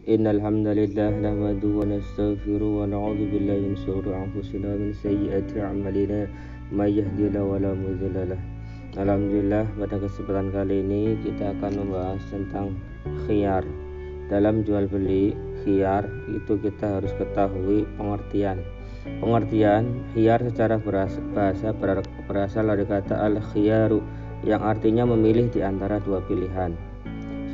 Innal hamdalillah nahmaduhu wa nastaghfiruhu wa na'udzu billahi min shururi anfusina wa min sayyiati a'malina may yahdihillahu wa la mudhillalah. Alhamdulillah, pada kesempatan kali ini kita akan membahas tentang khiyar. Dalam jual beli khiyar itu kita harus ketahui pengertian. Khiyar secara bahasa berasal dari kata al-khiyaru yang artinya memilih di antara dua pilihan.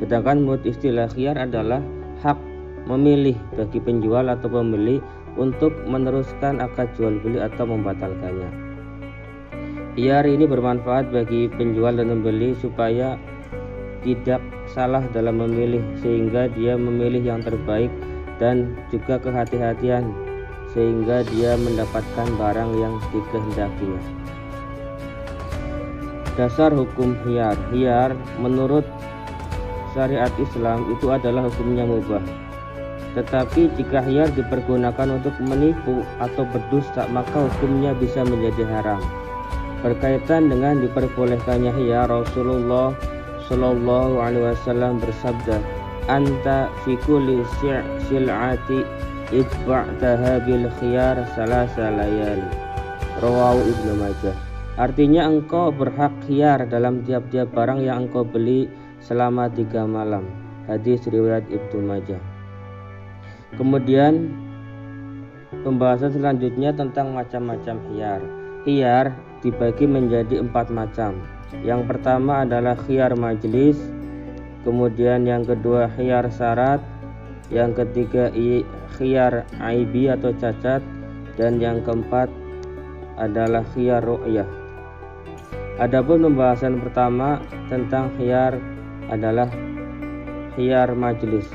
Sedangkan menurut istilah khiyar adalah hak memilih bagi penjual atau pembeli untuk meneruskan akad jual beli atau membatalkannya. Khiyar ini bermanfaat bagi penjual dan pembeli supaya tidak salah dalam memilih, sehingga dia memilih yang terbaik, dan juga kehati-hatian sehingga dia mendapatkan barang yang dikehendakinya. Dasar hukum khiyar. Khiyar menurut syariat Islam itu adalah hukumnya mubah. Tetapi jika khiyar dipergunakan untuk menipu atau berdusta, maka hukumnya bisa menjadi haram. Berkaitan dengan diperbolehkannya khiyar, Rasulullah Shallallahu Alaihi Wasallam bersabda, "Anta fi kulli sil'ati itba'taha bil khiyar salasa layali." Rawahu Ibnu Majah. Artinya engkau berhak khiyar dalam tiap-tiap barang yang engkau beli selama 3 malam. Hadis riwayat Ibnu Majah. Kemudian pembahasan selanjutnya tentang macam-macam khiyar. Khiyar dibagi menjadi 4 macam. Yang pertama adalah khiyar majlis, kemudian yang kedua khiyar syarat, yang ketiga khiyar aibi atau cacat, dan yang keempat adalah khiyar ru'yah. Adapun pembahasan pertama tentang khiyar adalah khiyar majlis.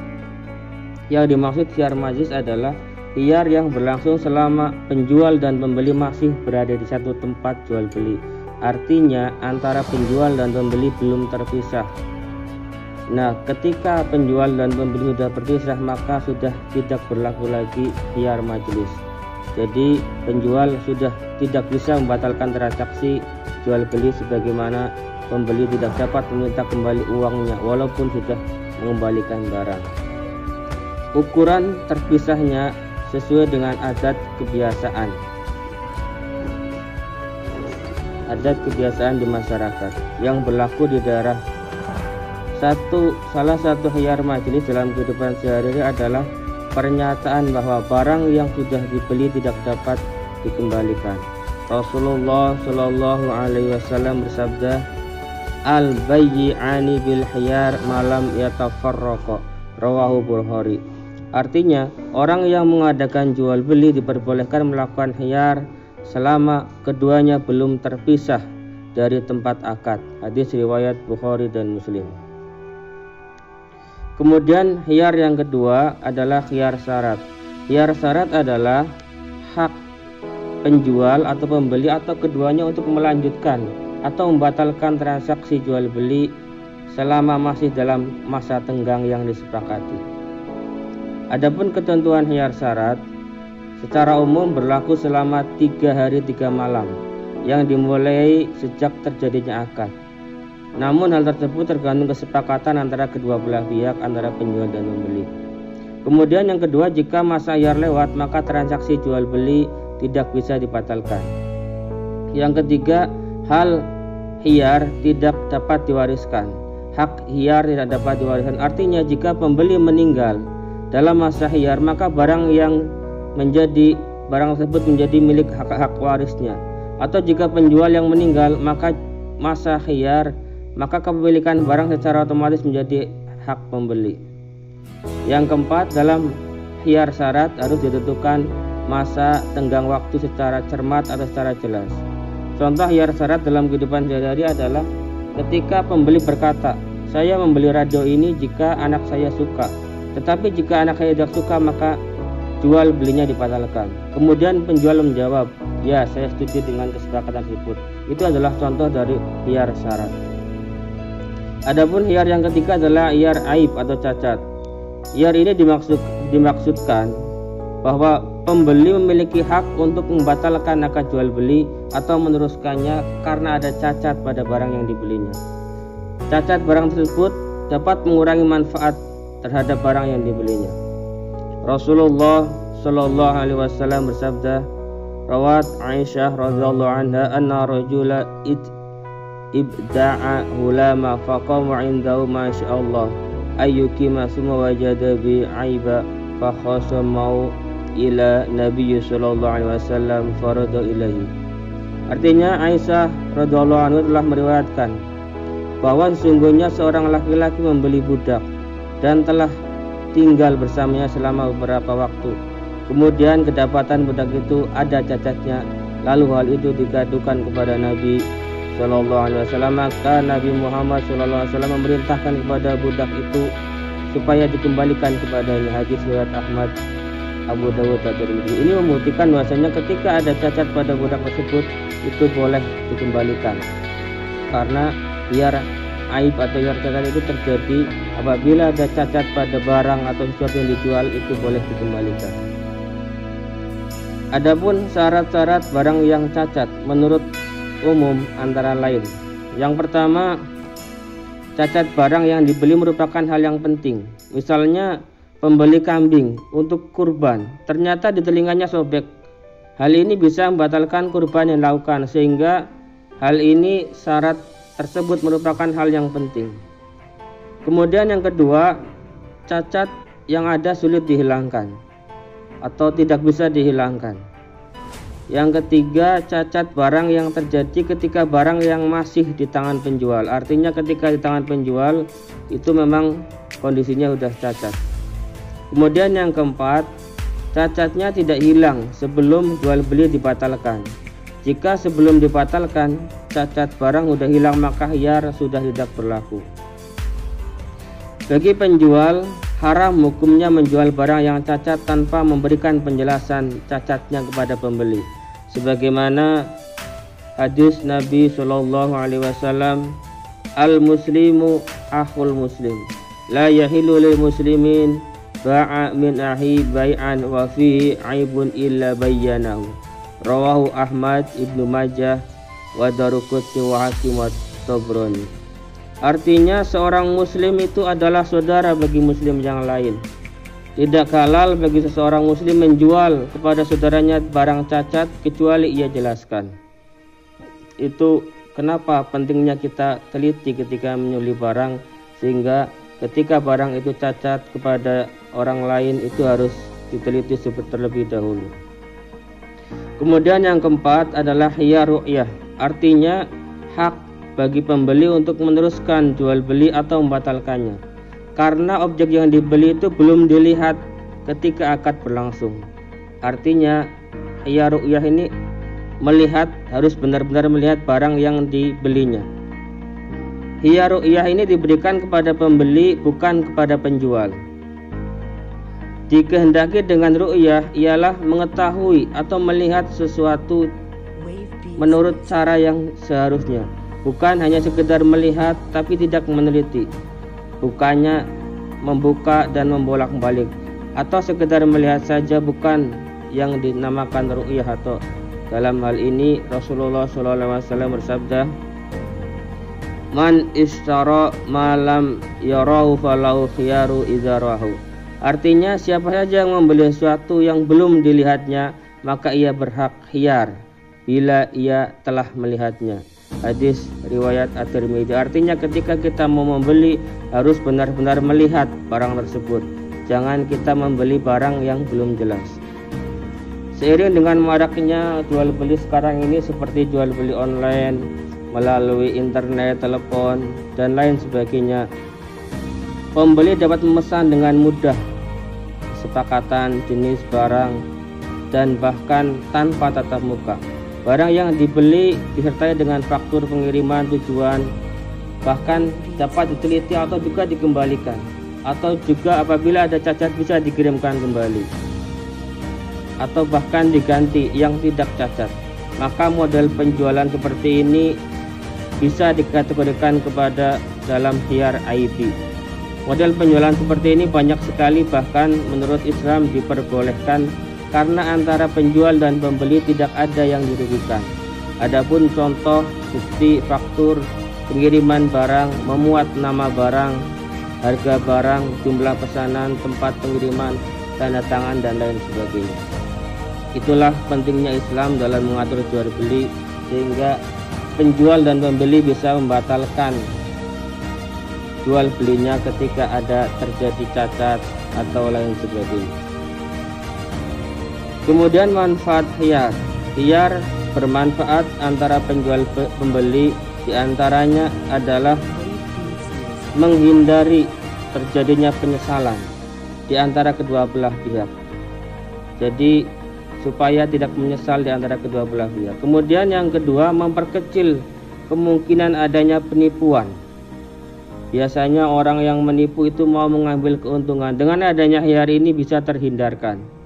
Yang dimaksud khiyar majlis adalah khiyar yang berlangsung selama penjual dan pembeli masih berada di satu tempat jual beli. Artinya antara penjual dan pembeli belum terpisah. Nah, ketika penjual dan pembeli sudah berpisah, maka sudah tidak berlaku lagi khiyar majlis. Jadi penjual sudah tidak bisa membatalkan transaksi jual beli, sebagaimana pembeli tidak dapat meminta kembali uangnya walaupun sudah mengembalikan barang. Ukuran terpisahnya sesuai dengan adat kebiasaan di masyarakat yang berlaku di daerah. Salah satu khiyar majelis dalam kehidupan sehari-hari adalah pernyataan bahwa barang yang sudah dibeli tidak dapat dikembalikan. Rasulullah Shallallahu Alaihi Wasallam bersabda, "Al-bayyi'ani bil khiyar malam yatafarraqa." Rawahu Bukhari. Artinya, orang yang mengadakan jual beli diperbolehkan melakukan khiyar selama keduanya belum terpisah dari tempat akad. Hadis riwayat Bukhari dan Muslim. Kemudian khiyar yang kedua adalah khiyar syarat. Khiyar syarat adalah hak penjual atau pembeli atau keduanya untuk melanjutkan atau membatalkan transaksi jual beli selama masih dalam masa tenggang yang disepakati. Adapun ketentuan khiyar syarat secara umum berlaku selama 3 hari 3 malam yang dimulai sejak terjadinya akad. Namun hal tersebut tergantung kesepakatan antara kedua belah pihak, antara penjual dan pembeli. Kemudian yang kedua, jika masa khiyar lewat maka transaksi jual beli tidak bisa dibatalkan. Yang ketiga, hal khiyar tidak dapat diwariskan. Hak khiyar tidak dapat diwariskan. Artinya jika pembeli meninggal dalam masa khiyar, maka barang tersebut menjadi milik hak warisnya. Atau jika penjual yang meninggal maka masa khiyar, maka kepemilikan barang secara otomatis menjadi hak pembeli. Yang keempat, dalam khiyar syarat harus ditentukan masa tenggang waktu secara cermat atau secara jelas. Contoh khiyar syarat dalam kehidupan sehari-hari adalah ketika pembeli berkata, "Saya membeli radio ini jika anak saya suka, tetapi jika anak saya tidak suka maka jual belinya dibatalkan." Kemudian penjual menjawab, "Ya, saya setuju dengan kesepakatan tersebut." Itu adalah contoh dari khiyar syarat. Adapun khiyar yang ketiga adalah khiyar aib atau cacat. Khiyar ini dimaksudkan bahwa pembeli memiliki hak untuk membatalkan akad jual beli atau meneruskannya karena ada cacat pada barang yang dibelinya. Cacat barang tersebut dapat mengurangi manfaat terhadap barang yang dibelinya. Rasulullah Shallallahu Alaihi Wasallam bersabda, rawat Aisyah radhiyallahu anha anna rajula ibda'a hulama faqama indahu ma sya'allah ayyukima summa wajada bi aiba fa khasamahu ila Nabi Sallallahu Alaihi Wasallam farada ilahi. Artinya Aisyah radhiyallahu anha telah meriwayatkan bahwa sesungguhnya seorang laki-laki membeli budak dan telah tinggal bersamanya selama beberapa waktu. Kemudian kedapatan budak itu ada cacatnya, lalu hal itu digadukan kepada Nabi Sallallahu Alaihi Wasallam. Maka Nabi Muhammad Sallallahu Alaihi Wasallam memerintahkan kepada budak itu supaya dikembalikan kepadanya. Hadis riwayat Ahmad, Abu Dawud, At-Tirmidzi. Ini membuktikan bahwasanya ketika ada cacat pada budak tersebut itu boleh dikembalikan, karena biar aib atau biar cacat itu terjadi apabila ada cacat pada barang atau sesuatu yang dijual, itu boleh dikembalikan. Adapun syarat-syarat barang yang cacat menurut umum antara lain, yang pertama, cacat barang yang dibeli merupakan hal yang penting. Misalnya pembeli kambing untuk kurban, ternyata di telinganya sobek. Hal ini bisa membatalkan kurban yang dilakukan, sehingga hal ini syarat tersebut merupakan hal yang penting. Kemudian yang kedua, cacat yang ada sulit dihilangkan atau tidak bisa dihilangkan. Yang ketiga, cacat barang yang terjadi ketika barang yang masih di tangan penjual. Artinya ketika di tangan penjual itu memang kondisinya sudah cacat. Kemudian yang keempat, cacatnya tidak hilang sebelum jual beli dibatalkan. Jika sebelum dibatalkan cacat barang sudah hilang, maka khiyar sudah tidak berlaku. Bagi penjual, haram hukumnya menjual barang yang cacat tanpa memberikan penjelasan cacatnya kepada pembeli. Sebagaimana hadis Nabi Shallallahu Alaihi Wasallam, al-muslimu akhul muslim, la yahilu lil muslimin ba'a min ahi bai'an wa fihi aibun illa bayyanahu. Rawahu Ahmad, Ibnu Majah, wa Daruqutni wa Hakim wa Tabrani. Artinya seorang muslim itu adalah saudara bagi muslim yang lain. Tidak halal bagi seseorang muslim menjual kepada saudaranya barang cacat kecuali ia jelaskan. Itu kenapa pentingnya kita teliti ketika menyuli barang, sehingga ketika barang itu cacat kepada orang lain itu harus diteliti terlebih dahulu. Kemudian yang keempat adalah khiyar ru'yah. Artinya hak bagi pembeli untuk meneruskan jual beli atau membatalkannya, karena objek yang dibeli itu belum dilihat ketika akad berlangsung. Artinya khiyar ru'yah ini melihat, harus benar-benar melihat barang yang dibelinya. Khiyar ru'yah ini diberikan kepada pembeli, bukan kepada penjual. Dikehendaki dengan ru'yah ialah mengetahui atau melihat sesuatu menurut cara yang seharusnya, bukan hanya sekedar melihat tapi tidak meneliti, bukannya membuka dan membolak-balik, atau sekedar melihat saja, bukan yang dinamakan ru'yah. Atau dalam hal ini Rasulullah SAW bersabda, man ishtara malam yarahu falahu khiyaru idza rahu. Artinya siapa saja yang membeli sesuatu yang belum dilihatnya, maka ia berhak khiyar bila ia telah melihatnya. Hadis riwayat At-Tirmidzi. Artinya ketika kita mau membeli harus benar-benar melihat barang tersebut. Jangan kita membeli barang yang belum jelas. Seiring dengan maraknya jual beli sekarang ini seperti jual beli online melalui internet, telepon, dan lain sebagainya, pembeli dapat memesan dengan mudah kesepakatan jenis barang dan bahkan tanpa tatap muka. Barang yang dibeli disertai dengan faktur pengiriman tujuan, bahkan dapat diteliti atau juga dikembalikan, atau juga apabila ada cacat bisa dikirimkan kembali, atau bahkan diganti yang tidak cacat. Maka model penjualan seperti ini bisa dikategorikan kepada dalam khiyar aibi. Model penjualan seperti ini banyak sekali, bahkan menurut Islam diperbolehkan karena antara penjual dan pembeli tidak ada yang dirugikan. Adapun contoh bukti faktur pengiriman barang memuat nama barang, harga barang, jumlah pesanan, tempat pengiriman, tanda tangan dan lain sebagainya. Itulah pentingnya Islam dalam mengatur jual beli, sehingga penjual dan pembeli bisa membatalkan jual belinya ketika ada terjadi cacat atau lain sebagainya. Kemudian manfaat khiyar. Khiyar bermanfaat antara penjual pembeli, diantaranya adalah menghindari terjadinya penyesalan di antara kedua belah pihak. Jadi supaya tidak menyesal di antara kedua belah pihak. Kemudian yang kedua, memperkecil kemungkinan adanya penipuan. Biasanya orang yang menipu itu mau mengambil keuntungan. Dengan adanya khiyar ini bisa terhindarkan.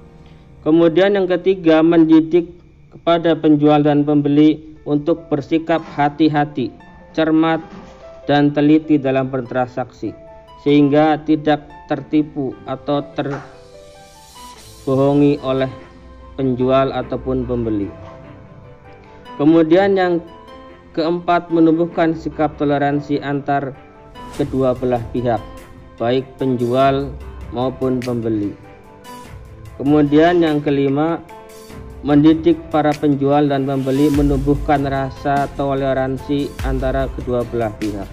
Kemudian yang ketiga, mendidik kepada penjual dan pembeli untuk bersikap hati-hati, cermat dan teliti dalam bertransaksi, sehingga tidak tertipu atau terbohongi oleh penjual ataupun pembeli. Kemudian yang keempat, menumbuhkan sikap toleransi antar kedua belah pihak, baik penjual maupun pembeli. Kemudian yang kelima, mendidik para penjual dan pembeli menumbuhkan rasa toleransi antara kedua belah pihak.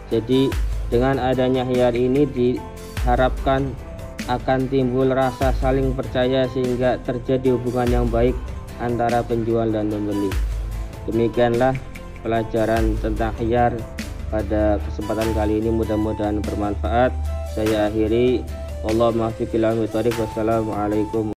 Jadi dengan adanya khiyar ini diharapkan akan timbul rasa saling percaya, sehingga terjadi hubungan yang baik antara penjual dan pembeli. Demikianlah pelajaran tentang khiyar pada kesempatan kali ini, mudah-mudahan bermanfaat. Saya akhiri. Wassalamualaikum.